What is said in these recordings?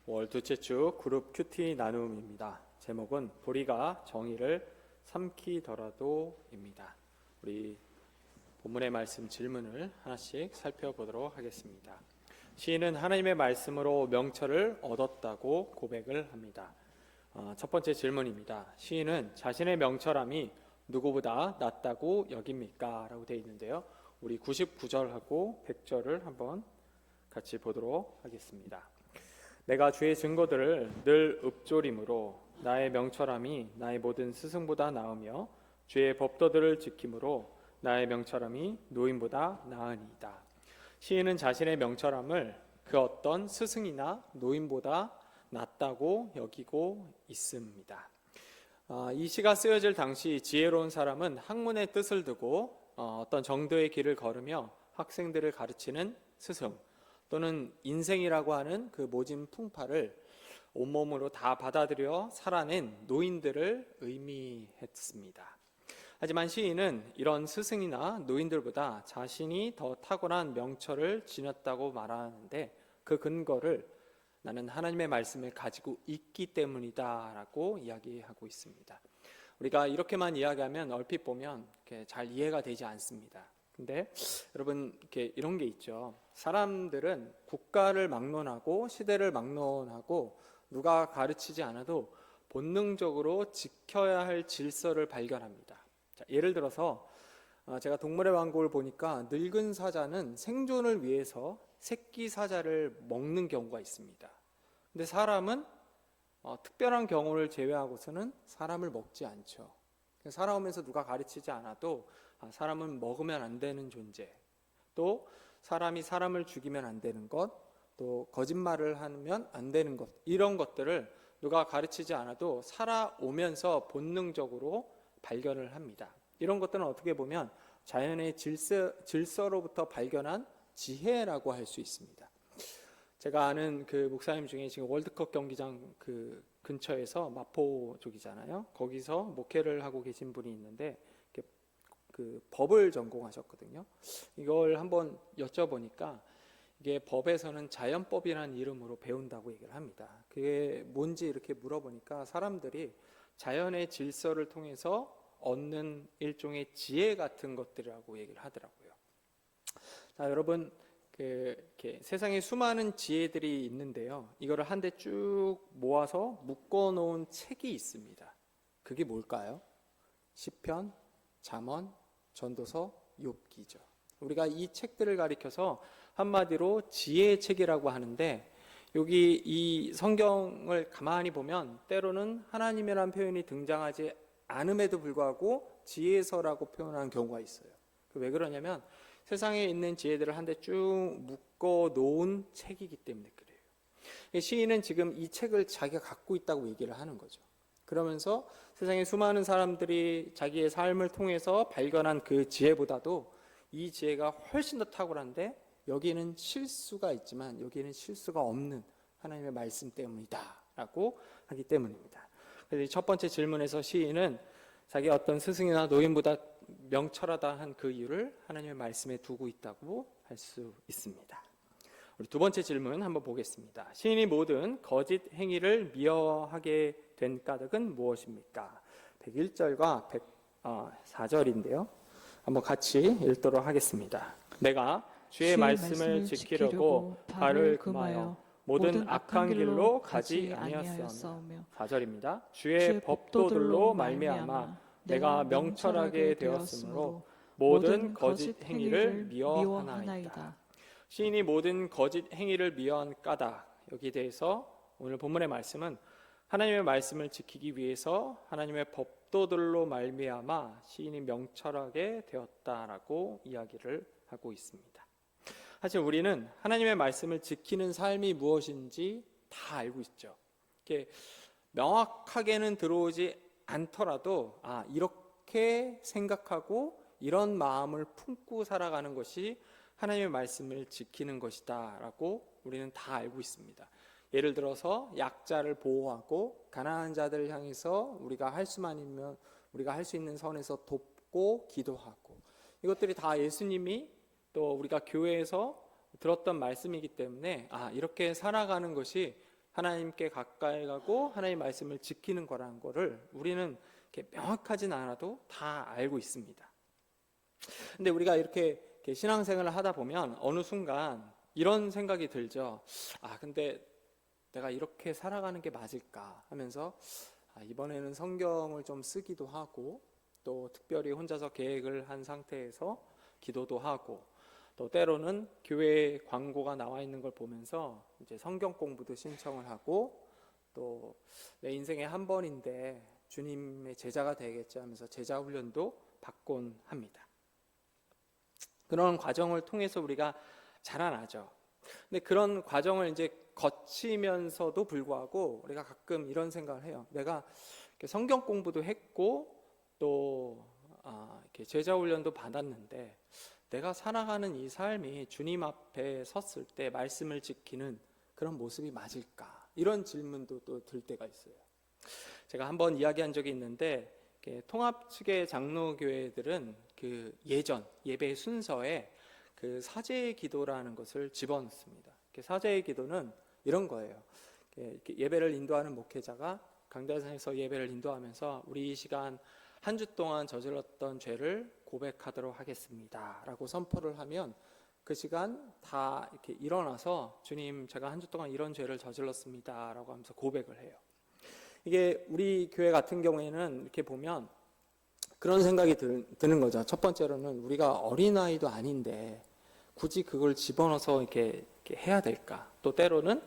월 둘째 주 그룹 큐티 나눔입니다. 제목은 보리가 정의를 삼키더라도입니다. 우리 본문의 말씀 질문을 하나씩 살펴보도록 하겠습니다. 시인은 하나님의 말씀으로 명철을 얻었다고 고백을 합니다. 첫 번째 질문입니다. 시인은 자신의 명철함이 누구보다 낫다고 여깁니까? 라고 되어 있는데요. 우리 99절하고 100절을 한번 같이 보도록 하겠습니다. 내가 주의 증거들을 늘 읊조림으로 나의 명철함이 나의 모든 스승보다 나으며 주의 법도들을 지킴으로 나의 명철함이 노인보다 나으니이다. 시인은 자신의 명철함을 그 어떤 스승이나 노인보다 낫다고 여기고 있습니다. 이 시가 쓰여질 당시 지혜로운 사람은 학문의 뜻을 두고 어떤 정도의 길을 걸으며 학생들을 가르치는 스승 또는 인생이라고 하는 그 모진 풍파를 온몸으로 다 받아들여 살아낸 노인들을 의미했습니다. 하지만 시인은 이런 스승이나 노인들보다 자신이 더 탁월한 명철을 지녔다고 말하는데 그 근거를 나는 하나님의 말씀을 가지고 있기 때문이다 라고 이야기하고 있습니다. 우리가 이렇게만 이야기하면 얼핏 보면 잘 이해가 되지 않습니다. 근데 여러분 이런 게 있죠. 사람들은 국가를 막론하고 시대를 막론하고 누가 가르치지 않아도 본능적으로 지켜야 할 질서를 발견합니다. 자, 예를 들어서 제가 동물의 왕국을 보니까 늙은 사자는 생존을 위해서 새끼 사자를 먹는 경우가 있습니다. 근데 사람은 특별한 경우를 제외하고서는 사람을 먹지 않죠. 살아오면서 누가 가르치지 않아도 사람은 먹으면 안 되는 존재, 또 사람이 사람을 죽이면 안 되는 것, 또 거짓말을 하면 안 되는 것, 이런 것들을 누가 가르치지 않아도 살아오면서 본능적으로 발견을 합니다. 이런 것들은 어떻게 보면 자연의 질서로부터 발견한 지혜라고 할 수 있습니다. 제가 아는 그 목사님 중에 지금 월드컵 경기장 그 근처에서 마포 쪽이잖아요. 거기서 목회를 하고 계신 분이 있는데 그 법을 전공하셨거든요. 이걸 한번 여쭤보니까 이게 법에서는 자연법이라는 이름으로 배운다고 얘기를 합니다. 그게 뭔지 이렇게 물어보니까 사람들이 자연의 질서를 통해서 얻는 일종의 지혜 같은 것들이라고 얘기를 하더라고요. 자, 여러분 이렇게 세상에 수많은 지혜들이 있는데요. 이거를 한데 쭉 모아서 묶어 놓은 책이 있습니다. 그게 뭘까요? 시편, 잠언, 전도서, 욥기죠. 우리가 이 책들을 가리켜서 한마디로 지혜의 책이라고 하는데 여기 이 성경을 가만히 보면 때로는 하나님이라는 표현이 등장하지 않음에도 불구하고 지혜서라고 표현하는 경우가 있어요. 왜 그러냐면 세상에 있는 지혜들을 한데 쭉 묶어 놓은 책이기 때문에 그래요. 시인은 지금 이 책을 자기가 갖고 있다고 얘기를 하는 거죠. 그러면서 세상에 수많은 사람들이 자기의 삶을 통해서 발견한 그 지혜보다도 이 지혜가 훨씬 더 탁월한데 여기에는 실수가 있지만 여기에는 실수가 없는 하나님의 말씀 때문이다 라고 하기 때문입니다. 그래서 첫 번째 질문에서 시인은 자기 어떤 스승이나 노인보다 명철하다 한 그 이유를 하나님의 말씀에 두고 있다고 할 수 있습니다. 우리 두 번째 질문 한번 보겠습니다. 시인이 모든 거짓 행위를 미워하게 된 까닭은 무엇입니까? 101절과 104절인데요. 한번 같이 읽도록 하겠습니다. 내가 주의 말씀을 지키려고 발을 금하여 모든 악한 길로 가지 아니하였사오며 4절입니다. 주의 법도들로 말미암아 내가 명철하게 되었으므로 모든 거짓 행위를 미워하나이다. 시인이 모든 거짓 행위를 미워한 까닭, 여기에 대해서 오늘 본문의 말씀은 하나님의 말씀을 지키기 위해서 하나님의 법도들로 말미암아 시인이 명철하게 되었다라고 이야기를 하고 있습니다. 사실 우리는 하나님의 말씀을 지키는 삶이 무엇인지 다 알고 있죠. 이렇게 명확하게는 들어오지 않더라도 이렇게 생각하고 이런 마음을 품고 살아가는 것이 하나님의 말씀을 지키는 것이다 라고 우리는 다 알고 있습니다. 예를 들어서 약자를 보호하고 가난한 자들을 향해서 우리가 할 수만 있면 우리가 할 수 있는 선에서 돕고 기도하고, 이것들이 다 예수님이 또 우리가 교회에서 들었던 말씀이기 때문에 이렇게 살아가는 것이 하나님께 가까이 가고 하나님 말씀을 지키는 거라는 거를 우리는 이렇게 명확하진 않아도 다 알고 있습니다. 근데 우리가 이렇게 신앙생활을 하다 보면 어느 순간 이런 생각이 들죠. 근데 내가 이렇게 살아가는 게 맞을까 하면서 이번에는 성경을 좀 쓰기도 하고, 또 특별히 혼자서 계획을 한 상태에서 기도도 하고, 또 때로는 교회 광고가 나와 있는 걸 보면서 이제 성경 공부도 신청을 하고, 또 내 인생에 한 번인데 주님의 제자가 되겠지 하면서 제자 훈련도 받곤 합니다. 그런 과정을 통해서 우리가 자라나죠. 근데 그런 과정을 이제 거치면서도 불구하고 우리가 가끔 이런 생각을 해요. 내가 성경 공부도 했고 또 이렇게 제자 훈련도 받았는데 내가 살아가는 이 삶이 주님 앞에 섰을 때 말씀을 지키는 그런 모습이 맞을까? 이런 질문도 또 들 때가 있어요. 제가 한번 이야기한 적이 있는데 통합 측의 장로교회들은 그 예전 예배 순서에 그 사제의 기도라는 것을 집어넣습니다. 사제의 기도는 이런 거예요. 예배를 인도하는 목회자가 강단에서 예배를 인도하면서 우리 이 시간 한 주 동안 저질렀던 죄를 고백하도록 하겠습니다 라고 선포를 하면 그 시간 다 이렇게 일어나서 주님 제가 한 주 동안 이런 죄를 저질렀습니다 라고 하면서 고백을 해요. 이게 우리 교회 같은 경우에는 이렇게 보면 그런 생각이 드는 거죠. 첫 번째로는 우리가 어린아이도 아닌데 굳이 그걸 집어넣어서 이렇게 해야 될까? 또 때로는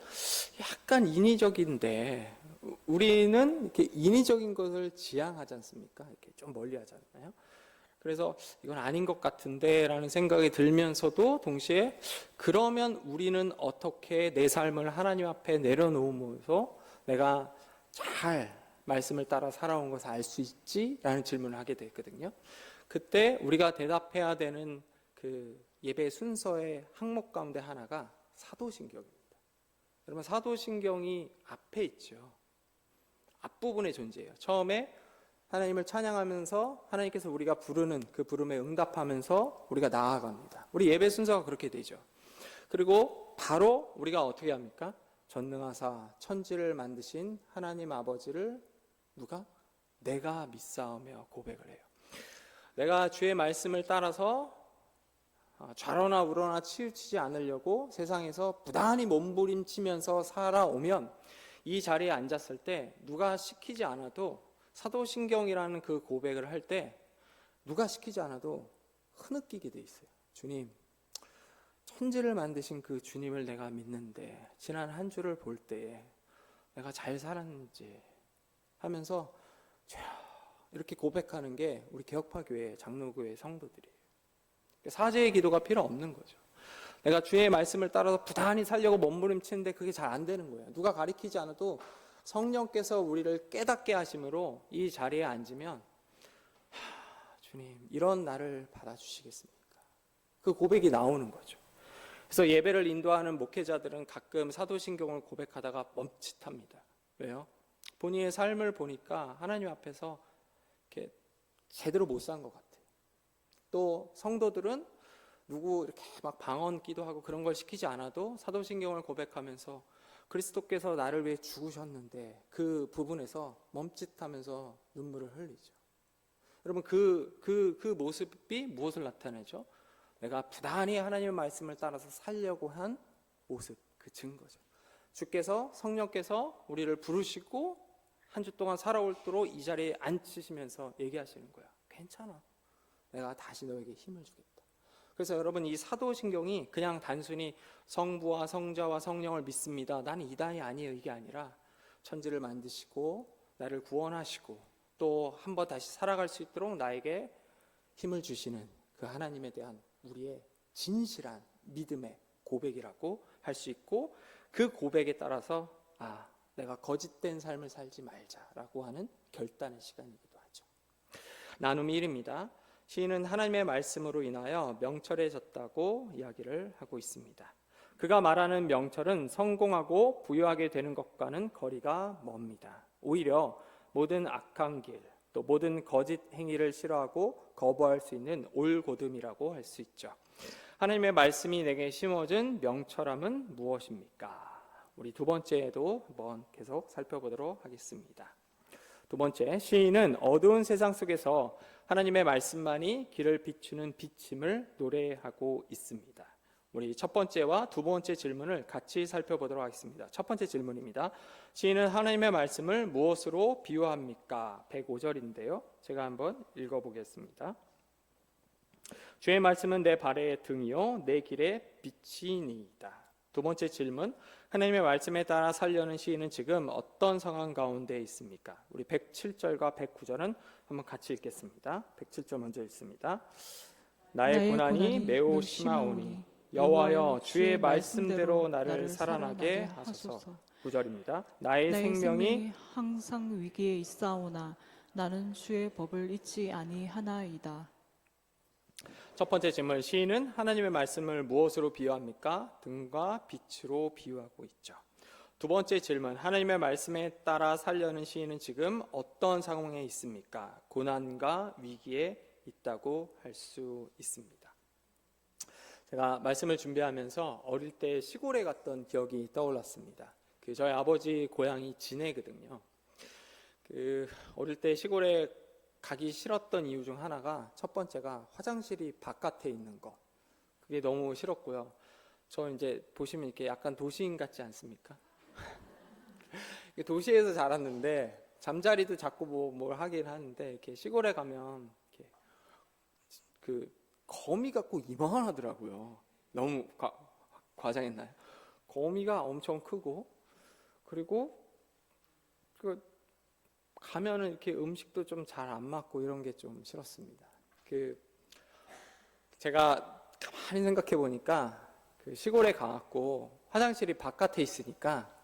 약간 인위적인데 우리는 이렇게 인위적인 것을 지향하지 않습니까? 이렇게 좀 멀리 하잖아요. 그래서 이건 아닌 것 같은데 라는 생각이 들면서도 동시에 그러면 우리는 어떻게 내 삶을 하나님 앞에 내려놓으면서 내가 잘 말씀을 따라 살아온 것을 알 수 있지? 라는 질문을 하게 됐거든요. 그때 우리가 대답해야 되는 그 예배 순서의 항목 가운데 하나가 사도신경입니다. 여러분 사도신경이 앞에 있죠. 앞부분에 존재해요. 처음에 하나님을 찬양하면서 하나님께서 우리가 부르는 그 부름에 응답하면서 우리가 나아갑니다. 우리 예배 순서가 그렇게 되죠. 그리고 바로 우리가 어떻게 합니까? 전능하사 천지를 만드신 하나님 아버지를 누가? 내가 믿사오며 고백을 해요. 내가 주의 말씀을 따라서 좌로나 우로나 치우치지 않으려고 세상에서 부단히 몸부림치면서 살아오면 이 자리에 앉았을 때 누가 시키지 않아도 사도신경이라는 그 고백을 할 때 누가 시키지 않아도 흐느끼게 돼 있어요. 주님, 천지를 만드신 그 주님을 내가 믿는데 지난 한 주를 볼 때에 내가 잘 살았는지 하면서 이렇게 고백하는 게 우리 개혁파교회 장로교회 성도들이에요. 사제의 기도가 필요 없는 거죠. 내가 주의 말씀을 따라서 부단히 살려고 몸부림치는데 그게 잘 안 되는 거예요. 누가 가리키지 않아도 성령께서 우리를 깨닫게 하심으로 이 자리에 앉으면 주님 이런 나를 받아주시겠습니까? 그 고백이 나오는 거죠. 그래서 예배를 인도하는 목회자들은 가끔 사도신경을 고백하다가 멈칫합니다. 왜요? 본인의 삶을 보니까 하나님 앞에서 이렇게 제대로 못 산 것 같아요. 또 성도들은 누구 이렇게 막 방언 기도하고 그런 걸 시키지 않아도 사도신경을 고백하면서 그리스도께서 나를 위해 죽으셨는데 그 부분에서 멈칫하면서 눈물을 흘리죠. 여러분 그 모습이 무엇을 나타내죠? 내가 부단히 하나님의 말씀을 따라서 살려고 한 모습, 그 증거죠. 주께서 성령께서 우리를 부르시고 한 주 동안 살아올도록 이 자리에 앉히시면서 얘기하시는 거야. 괜찮아. 내가 다시 너에게 힘을 주겠다. 그래서 여러분 이 사도신경이 그냥 단순히 성부와 성자와 성령을 믿습니다. 나는 이단이 아니에요. 이게 아니라 천지를 만드시고 나를 구원하시고 또 한 번 다시 살아갈 수 있도록 나에게 힘을 주시는 그 하나님에 대한 우리의 진실한 믿음의 고백이라고 할 수 있고 그 고백에 따라서 내가 거짓된 삶을 살지 말자라고 하는 결단의 시간이기도 하죠. 나눔 1입니다. 시인은 하나님의 말씀으로 인하여 명철해졌다고 이야기를 하고 있습니다. 그가 말하는 명철은 성공하고 부유하게 되는 것과는 거리가 멉니다. 오히려 모든 악한 길, 또 모든 거짓 행위를 싫어하고 거부할 수 있는 올곧음이라고 할 수 있죠. 하나님의 말씀이 내게 심어준 명철함은 무엇입니까? 우리 두 번째도 한번 계속 살펴보도록 하겠습니다. 두 번째, 시인은 어두운 세상 속에서 하나님의 말씀만이 길을 비추는 빛임을 노래하고 있습니다. 우리 첫 번째와 두 번째 질문을 같이 살펴보도록 하겠습니다. 첫 번째 질문입니다. 시인은 하나님의 말씀을 무엇으로 비유합니까? 105절인데요. 제가 한번 읽어보겠습니다. 주의 말씀은 내 발의 등이요 내 길의 빛이니이다. 두 번째 질문, 하나님의 말씀에 따라 살려는 시인은 지금 어떤 상황 가운데 있습니까? 우리 107절과 109절은 한번 같이 읽겠습니다. 107절 먼저 읽습니다. 나의 고난이 매우 심하오니 여호와여 주의 말씀대로 나를 살아나게 하소서. 9절입니다. 나의 생명이 항상 위기에 있사오나 나는 주의 법을 잊지 아니하나이다. 첫 번째 질문, 시인은 하나님의 말씀을 무엇으로 비유합니까? 등과 빛으로 비유하고 있죠. 두 번째 질문, 하나님의 말씀에 따라 살려는 시인은 지금 어떤 상황에 있습니까? 고난과 위기에 있다고 할 수 있습니다. 제가 말씀을 준비하면서 어릴 때 시골에 갔던 기억이 떠올랐습니다. 저희 아버지 고향이 진해거든요. 어릴 때 시골에 가기 싫었던 이유 중 하나가, 첫 번째가 화장실이 바깥에 있는 거. 그게 너무 싫었고요. 저 이제 보시면 이렇게 약간 도시인 같지 않습니까? 도시에서 자랐는데 잠자리도 자꾸 뭘 하긴 하는데, 이렇게 시골에 가면 이렇게 거미가 꼭 이만하더라고요. 너무 과장했나요? 거미가 엄청 크고, 그리고 가면은 이렇게 음식도 좀 잘 안 맞고 이런 게 좀 싫었습니다. 제가 가만히 생각해 보니까 시골에 가갖고 화장실이 바깥에 있으니까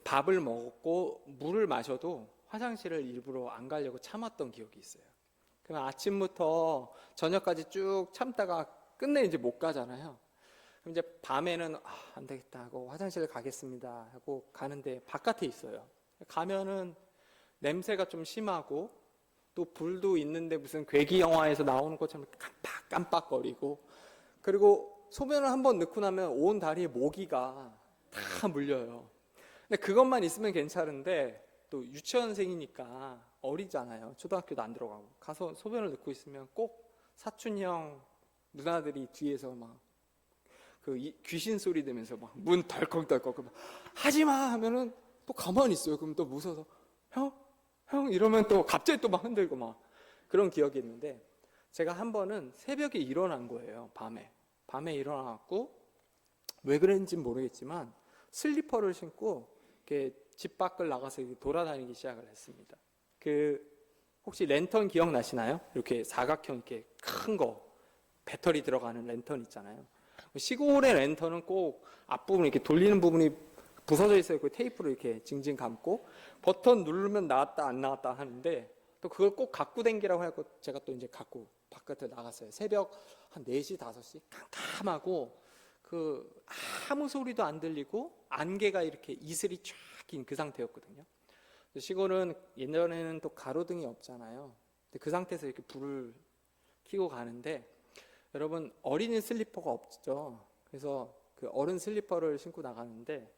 밥을 먹고 물을 마셔도 화장실을 일부러 안 가려고 참았던 기억이 있어요. 그럼 아침부터 저녁까지 쭉 참다가 끝내 이제 못 가잖아요. 그럼 이제 밤에는 안 되겠다 하고 화장실 가겠습니다 하고 가는데 바깥에 있어요. 가면은 냄새가 좀 심하고, 또 불도 있는데 무슨 괴기 영화에서 나오는 것처럼 깜빡깜빡거리고, 그리고 소변을 한번 넣고 나면 온 다리에 모기가 다 물려요. 근데 그것만 있으면 괜찮은데, 또 유치원생이니까 어리잖아요. 초등학교도 안 들어가고 가서 소변을 넣고 있으면 꼭 사촌형 누나들이 뒤에서 막 귀신 소리 들으면서 막 문 덜컹덜컹 하지마 하면은 또 가만히 있어요. 그럼 또 무서워서 형 이러면 또 갑자기 또 막 흔들고 막 그런 기억이 있는데, 제가 한 번은 새벽에 일어난 거예요. 밤에 일어나갖고 왜 그랬는지는 모르겠지만 슬리퍼를 신고 이렇게 집 밖을 나가서 돌아다니기 시작을 했습니다. 혹시 랜턴 기억나시나요? 이렇게 사각형 이렇게 큰 거 배터리 들어가는 랜턴 있잖아요. 시골의 랜턴은 꼭 앞부분 이렇게 돌리는 부분이 부서져 있어요. 그 테이프로 이렇게 징징 감고 버튼 누르면 나왔다 안 나왔다 하는데, 또 그걸 꼭 갖고 댕기라고 해서 제가 또 이제 갖고 바깥에 나갔어요. 새벽 한 4시 5시 깜깜하고 아무 소리도 안 들리고 안개가 이렇게 이슬이 쫙 낀 그 상태였거든요. 시골은 예전에는 또 가로등이 없잖아요. 근데 그 상태에서 이렇게 불을 켜고 가는데, 여러분 어린이 슬리퍼가 없죠. 그래서 어른 슬리퍼를 신고 나가는데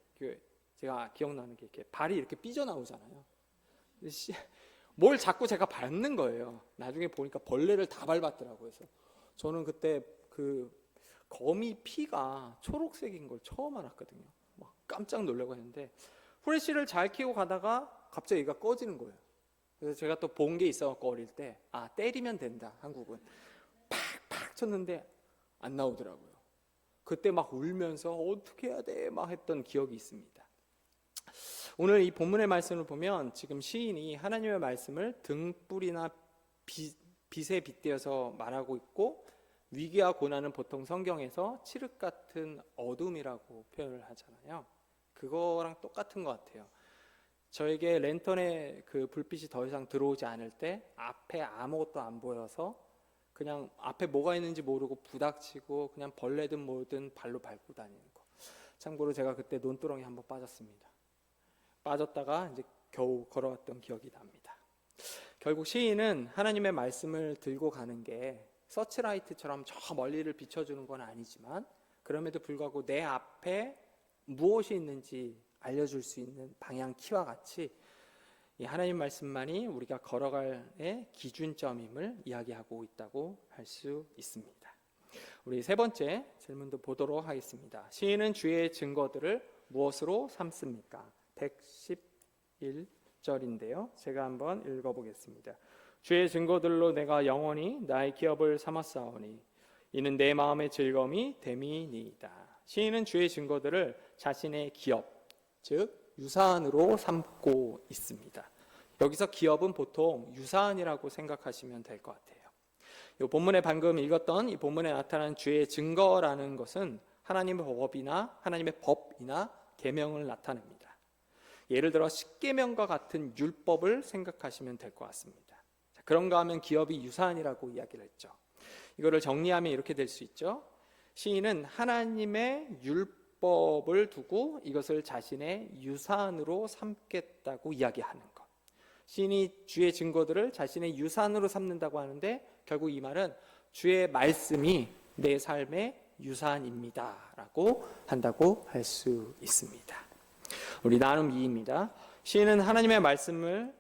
제가 기억나는 게 이렇게 발이 이렇게 삐져나오잖아요. 뭘 자꾸 제가 밟는 거예요. 나중에 보니까 벌레를 다 밟았더라고요. 그래서 저는 그때 거미 피가 초록색인 걸 처음 알았거든요. 막 깜짝 놀라고 했는데, 후레쉬를 잘 켜고 가다가 갑자기 얘가 꺼지는 거예요. 그래서 제가 또 본 게 있어갖고 어릴 때 때리면 된다, 한국은. 팍팍 쳤는데 안 나오더라고요. 그때 막 울면서 어떻게 해야 돼 막 했던 기억이 있습니다. 오늘 이 본문의 말씀을 보면 지금 시인이 하나님의 말씀을 등불이나 빛에 빗대어서 말하고 있고, 위기와 고난은 보통 성경에서 칠흑 같은 어둠이라고 표현을 하잖아요. 그거랑 똑같은 것 같아요. 저에게 랜턴의 불빛이 더 이상 들어오지 않을 때 앞에 아무것도 안 보여서 그냥 앞에 뭐가 있는지 모르고 부닥치고 그냥 벌레든 뭐든 발로 밟고 다니는 거. 참고로 제가 그때 논두렁에 한번 빠졌습니다. 빠졌다가 이제 겨우 걸어왔던 기억이 납니다. 결국 시인은 하나님의 말씀을 들고 가는 게 서치라이트처럼 저 멀리를 비춰주는 건 아니지만, 그럼에도 불구하고 내 앞에 무엇이 있는지 알려줄 수 있는 방향 키와 같이 이 하나님 말씀만이 우리가 걸어갈 기준점임을 이야기하고 있다고 할 수 있습니다. 우리 세 번째 질문도 보도록 하겠습니다. 시인은 주의 증거들을 무엇으로 삼습니까? 111절인데요. 제가 한번 읽어보겠습니다. 주의 증거들로 내가 영원히 나의 기업을 삼았사오니 이는 내 마음의 즐거움이 됨이니이다. 시인은 주의 증거들을 자신의 기업, 즉 유산으로 삼고 있습니다. 여기서 기업은 보통 유산이라고 생각하시면 될 것 같아요. 이 본문에 방금 읽었던 이 본문에 나타난 주의 증거라는 것은 하나님의 법이나 계명을 나타냅니다. 예를 들어 십계명과 같은 율법을 생각하시면 될 것 같습니다. 그런가 하면 기업이 유산이라고 이야기를 했죠. 이거를 정리하면 이렇게 될 수 있죠. 시인은 하나님의 율법을 두고 이것을 자신의 유산으로 삼겠다고 이야기하는 것. 시인이 주의 증거들을 자신의 유산으로 삼는다고 하는데 결국 이 말은 주의 말씀이 내 삶의 유산입니다 라고 한다고 할 수 있습니다. 우리 나눔 2입니다. 시인은 하나님의 말씀을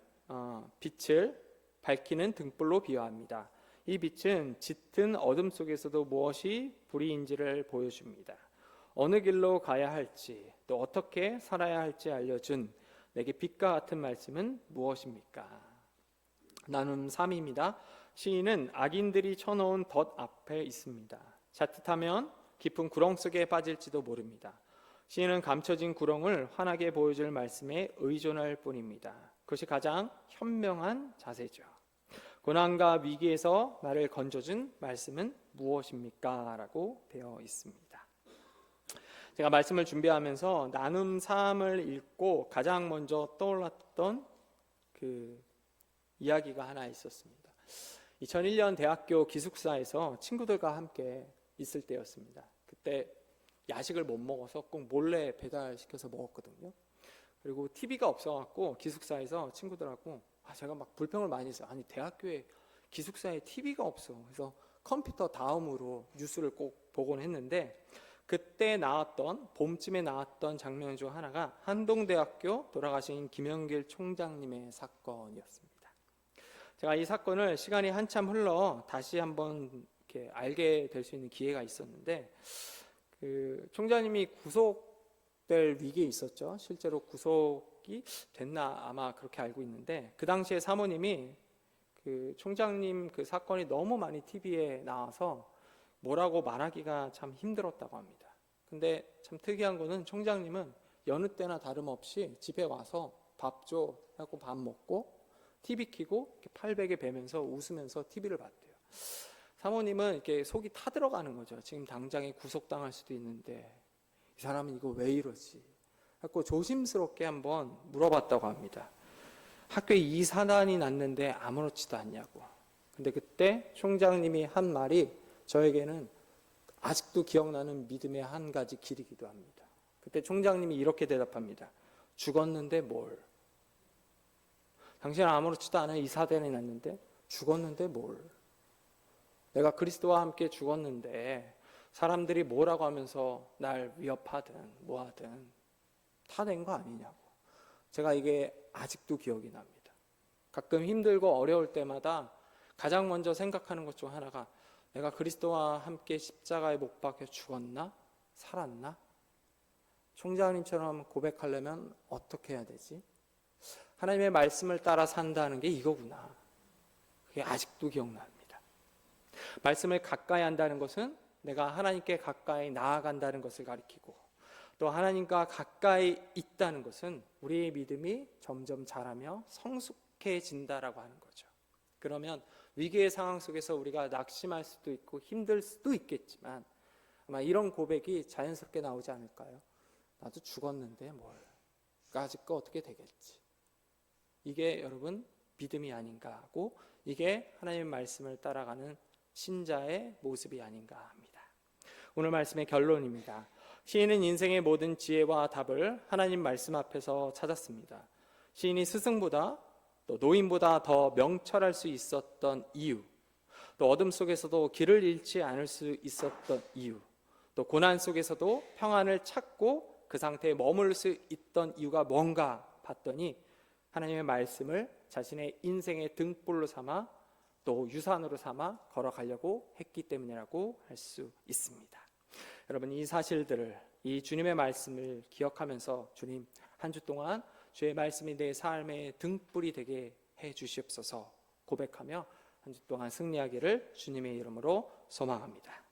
빛을 밝히는 등불로 비유합니다. 이 빛은 짙은 어둠 속에서도 무엇이 불의인지를 보여줍니다. 어느 길로 가야 할지 또 어떻게 살아야 할지 알려준 내게 빛과 같은 말씀은 무엇입니까? 나눔 3입니다. 시인은 악인들이 쳐놓은 덫 앞에 있습니다. 자칫하면 깊은 구렁 속에 빠질지도 모릅니다. 시인은 감춰진 구렁을 환하게 보여줄 말씀에 의존할 뿐입니다. 그것이 가장 현명한 자세죠. 고난과 위기에서 나를 건져준 말씀은 무엇입니까? 라고 되어 있습니다. 제가 말씀을 준비하면서 나눔 3을 읽고 가장 먼저 떠올랐던 그 이야기가 하나 있었습니다. 2001년 대학교 기숙사에서 친구들과 함께 있을 때였습니다. 그때 야식을 못 먹어서 꼭 몰래 배달시켜서 먹었거든요. 그리고 TV가 없어갖고 기숙사에서 친구들하고 제가 막 불평을 많이 했어요. 아니 대학교에 기숙사에 TV가 없어. 그래서 컴퓨터 다음으로 뉴스를 꼭 보곤 했는데 그때 봄쯤에 나왔던 장면 중 하나가 한동대학교 돌아가신 김영길 총장님의 사건이었습니다. 제가 이 사건을 시간이 한참 흘러 다시 한번 이렇게 알게 될 수 있는 기회가 있었는데 그 총장님이 구속될 위기에 있었죠. 실제로 구속이 됐나 아마 그렇게 알고 있는데 그 당시에 사모님이 그 총장님 그 사건이 너무 많이 TV에 나와서 뭐라고 말하기가 참 힘들었다고 합니다. 근데 참 특이한 거는 총장님은 여느 때나 다름없이 집에 와서 밥 줘 하고 밥 먹고 TV 켜고 이렇게 팔베개 베면서 웃으면서 TV를 봤대요. 사모님은 이렇게 속이 타들어가는 거죠. 지금 당장에 구속당할 수도 있는데 이 사람은 이거 왜 이러지? 하고 조심스럽게 한번 물어봤다고 합니다. 학교에 이 사단이 났는데 아무렇지도 않냐고. 근데 그때 총장님이 한 말이 저에게는 아직도 기억나는 믿음의 한 가지 길이기도 합니다. 그때 총장님이 이렇게 대답합니다. 죽었는데 뭘? 당신은 아무렇지도 않아 이 사단이 났는데 죽었는데 뭘? 내가 그리스도와 함께 죽었는데 사람들이 뭐라고 하면서 날 위협하든 뭐하든 다 된 거 아니냐고. 제가 이게 아직도 기억이 납니다. 가끔 힘들고 어려울 때마다 가장 먼저 생각하는 것 중 하나가 내가 그리스도와 함께 십자가에 못 박혀 죽었나? 살았나? 총장님처럼 고백하려면 어떻게 해야 되지? 하나님의 말씀을 따라 산다는 게 이거구나. 그게 아직도 기억납니다. 말씀을 가까이 한다는 것은 내가 하나님께 가까이 나아간다는 것을 가리키고 또 하나님과 가까이 있다는 것은 우리의 믿음이 점점 자라며 성숙해진다라고 하는 거죠. 그러면 위기의 상황 속에서 우리가 낙심할 수도 있고 힘들 수도 있겠지만 아마 이런 고백이 자연스럽게 나오지 않을까요? 나도 죽었는데 뭘? 아직 거 어떻게 되겠지? 이게 여러분 믿음이 아닌가 하고 이게 하나님의 말씀을 따라가는 신자의 모습이 아닌가 합니다. 오늘 말씀의 결론입니다. 시인은 인생의 모든 지혜와 답을 하나님 말씀 앞에서 찾았습니다. 시인이 스승보다 또 노인보다 더 명철할 수 있었던 이유, 또 어둠 속에서도 길을 잃지 않을 수 있었던 이유, 또 고난 속에서도 평안을 찾고 그 상태에 머물 수 있던 이유가 뭔가 봤더니 하나님의 말씀을 자신의 인생의 등불로 삼아 또 유산으로 삼아 걸어가려고 했기 때문이라고 할 수 있습니다. 여러분, 이 사실들을, 이 주님의 말씀을 기억하면서 주님, 한 주 동안 주의 말씀이 내 삶의 등불이 되게 해 주시옵소서 고백하며 한 주 동안 승리하기를 주님의 이름으로 소망합니다.